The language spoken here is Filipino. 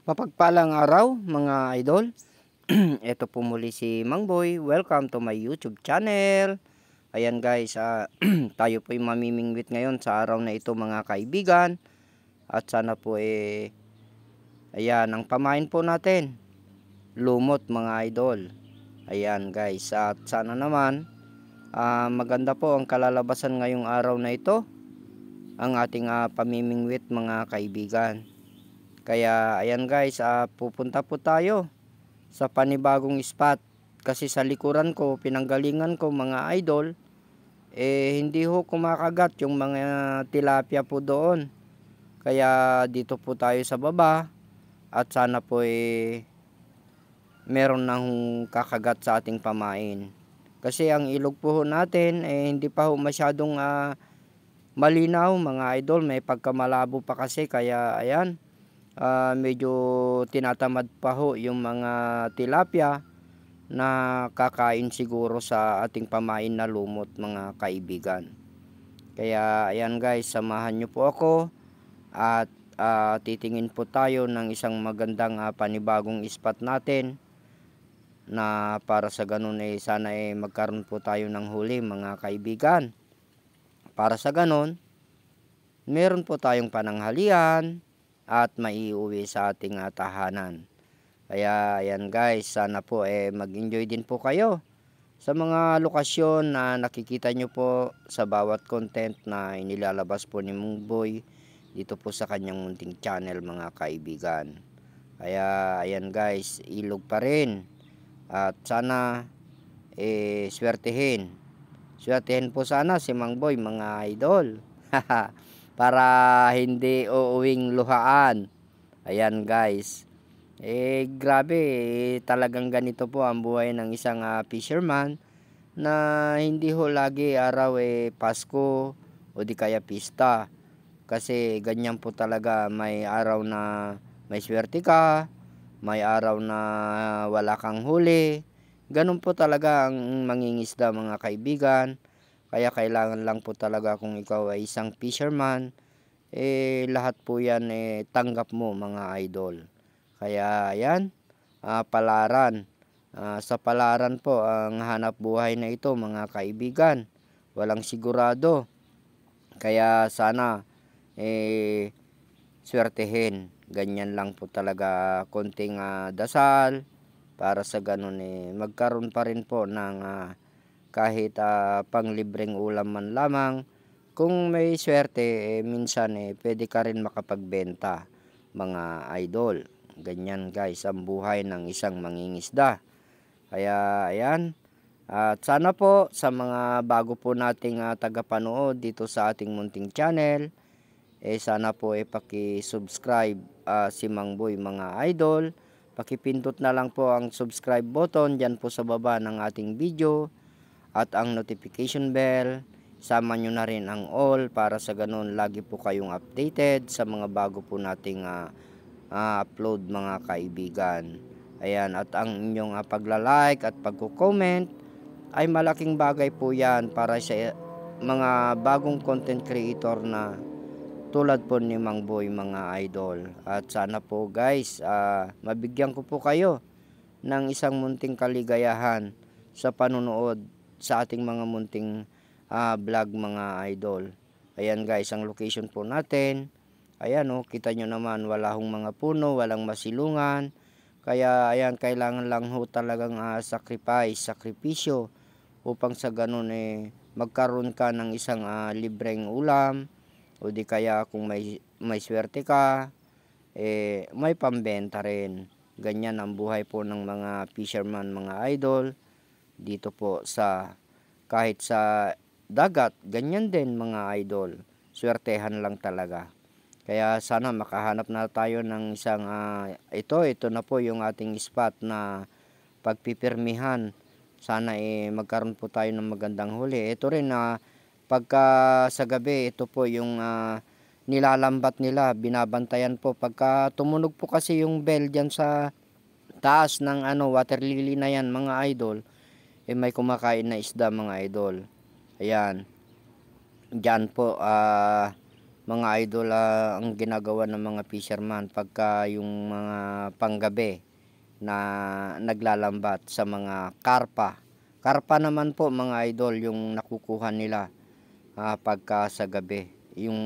Mapagpalang araw mga idol. Ito po muli si Mang Boy. Welcome to my YouTube channel. Ayan guys, tayo po ay mamimingwit ngayon sa araw na ito mga kaibigan. At sana po ayan, ang pamain po natin, lumot mga idol. Ayan guys, at sana naman maganda po ang kalalabasan ngayong araw na ito. Ang ating pamimingwit mga kaibigan. Kaya ayan guys, pupunta po tayo sa panibagong spot. Kasi sa likuran ko, pinanggalingan ko mga idol, hindi ho kumakagat yung mga tilapia po doon. Kaya dito po tayo sa baba at sana po meron nang kakagat sa ating pamain. Kasi ang ilog po natin hindi pa ho masyadong malinaw mga idol, may pagkamalabo pa kasi kaya ayan. Medyo tinatamad pa ho yung mga tilapia na kakain siguro sa ating pamain na lumot mga kaibigan. Kaya ayan guys, samahan nyo po ako at titingin po tayo ng isang magandang panibagong spot natin na para sa ganun sana magkaroon po tayo ng huli mga kaibigan. Para sa ganun, meron po tayong pananghalian at maiuwi sa ating tahanan. Kaya ayan guys, sana po mag-enjoy din po kayo sa mga lokasyon na nakikita nyo po sa bawat content na inilalabas po ni Mang Boy dito po sa kanyang munting channel mga kaibigan. Kaya ayan guys, ilog pa rin at sana swertehin po sana si Mang Boy mga idol. Para hindi uuwing luhaan. Ayan guys. Grabe, talagang ganito po ang buhay ng isang fisherman na hindi ho lagi araw Pasko o di kaya pista. Kasi ganyan po talaga, may araw na may swerte ka, may araw na wala kang huli. Ganun po talaga ang mangingisda mga kaibigan. Kaya kailangan lang po talaga kung ikaw ay isang fisherman, lahat po yan tanggap mo mga idol. Kaya ayan, palaran. Sa palaran po ang hanap buhay na ito mga kaibigan. Walang sigurado. Kaya sana swertehin. Ganyan lang po talaga, konting dasal para sa ganun magkaroon pa rin po ng kahit panglibreng ulam man lamang. Kung may swerte minsan pwede ka rin makapagbenta mga idol. Ganyan guys ang buhay ng isang mangingisda. Kaya ayan, at sana po sa mga bago po nating tagapanood dito sa ating munting channel, sana po paki-subscribe si Mang Boy mga idol. Pakipindot na lang po ang subscribe button dyan po sa baba ng ating video at ang notification bell. Sama nyo na rin ang all para sa ganun lagi po kayong updated sa mga bago po nating upload mga kaibigan. Ayan, at ang inyong pagla-like at pagko-comment ay malaking bagay po yan para sa mga bagong content creator na tulad po ni Mang Boy mga idol. At sana po guys, mabigyan ko po kayo ng isang munting kaligayahan sa panunood sa ating mga munting vlog mga idol. Ayan guys, ang location po natin. Ayan kita nyo naman, wala hong mga puno, walang masilungan. Kaya ayan, kailangan lang ho talagang sakripisyo upang sa ganun magkaroon ka ng isang libreng ulam. O di kaya kung may swerte ka, may pambenta rin. Ganyan ang buhay po ng mga fisherman mga idol. Dito po kahit sa dagat, ganyan din mga idol. Swertehan lang talaga. Kaya sana makahanap na tayo ng isang ito na po yung ating spot na pagpipirmihan. Sana magkaroon po tayo ng magandang huli. Ito rin pagka sa gabi, ito po yung nilalambat nila, binabantayan po. Pagka tumunog po kasi yung bell dyan sa taas ng water lily na yan mga idol, may kumakain na isda mga idol. Ayan, dyan po mga idol, ang ginagawa ng mga fisherman pagka yung mga panggabi na naglalambat sa mga karpa. Karpa naman po mga idol yung nakukuha nila pagka sa gabi. Yung